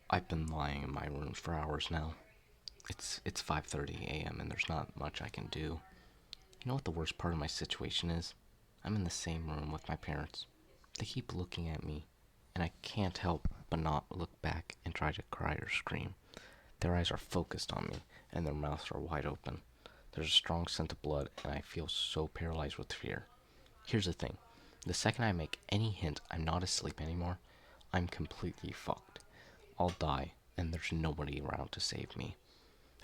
I've been lying in my room for hours now. It's 5:30 a.m. and there's not much I can do. You know what the worst part of my situation is? I'm in the same room with my parents. They keep looking at me, and I can't help but not look back and try to cry or scream. Their eyes are focused on me, and their mouths are wide open. There's a strong scent of blood, and I feel so paralyzed with fear. Here's the thing. The second I make any hint I'm not asleep anymore, I'm completely fucked. I'll die, and there's nobody around to save me.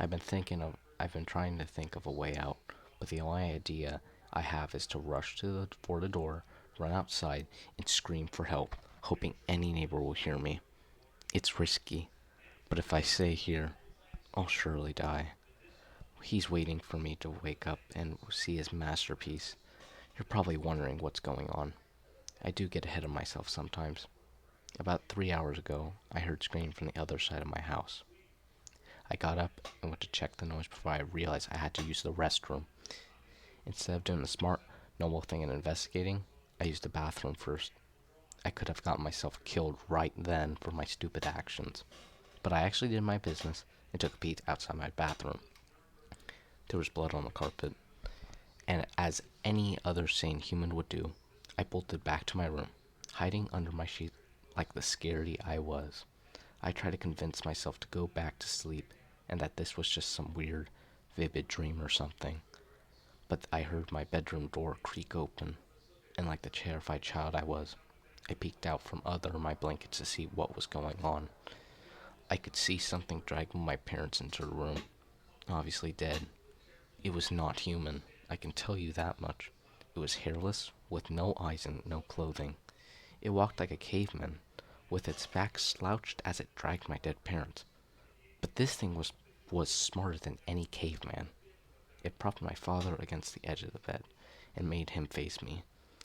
I've been trying to think of a way out, but the only idea I have is to rush for the door, run outside, and scream for help, hoping any neighbor will hear me. It's risky, but if I stay here, I'll surely die. He's waiting for me to wake up and see his masterpiece. You're probably wondering what's going on. I do get ahead of myself sometimes. About 3 hours ago, I heard screaming from the other side of my house. I got up and went to check the noise before I realized I had to use the restroom. Instead of doing the smart, noble thing and investigating, I used the bathroom first. I could have gotten myself killed right then for my stupid actions. But I actually did my business and took a peek outside my bathroom. There was blood on the carpet, and as any other sane human would do, I bolted back to my room, hiding under my sheet like the scaredy I was. I tried to convince myself to go back to sleep and that this was just some weird, vivid dream or something. But I heard my bedroom door creak open, and like the terrified child I was, I peeked out from under my blankets to see what was going on. I could see something dragging my parents into the room, obviously dead. It was not human, I can tell you that much. It was hairless, with no eyes and no clothing. It walked like a caveman, with its back slouched as it dragged my dead parents. But this thing was smarter than any caveman. It propped my father against the edge of the bed and made him face me.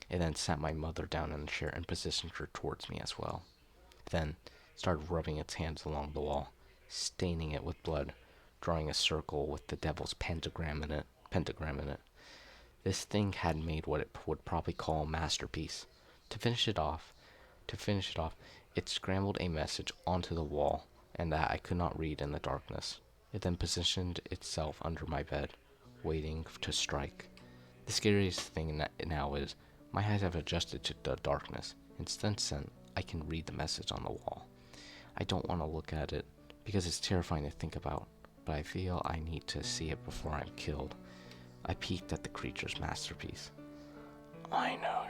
It then sat my mother down in a chair and positioned her towards me as well. Then started rubbing its hands along the wall, staining it with blood, drawing a circle with the devil's pentagram in it. This thing had made what it would probably call a masterpiece. To finish it off, to finish it off, it scrambled a message onto the wall, and that I could not read in the darkness. It then positioned itself under my bed, waiting to strike. The scariest thing now is, my eyes have adjusted to the darkness, and since then, I can read the message on the wall. I don't want to look at it, because it's terrifying to think about, but I feel I need to see it before I'm killed. I peeked at the creature's masterpiece. I know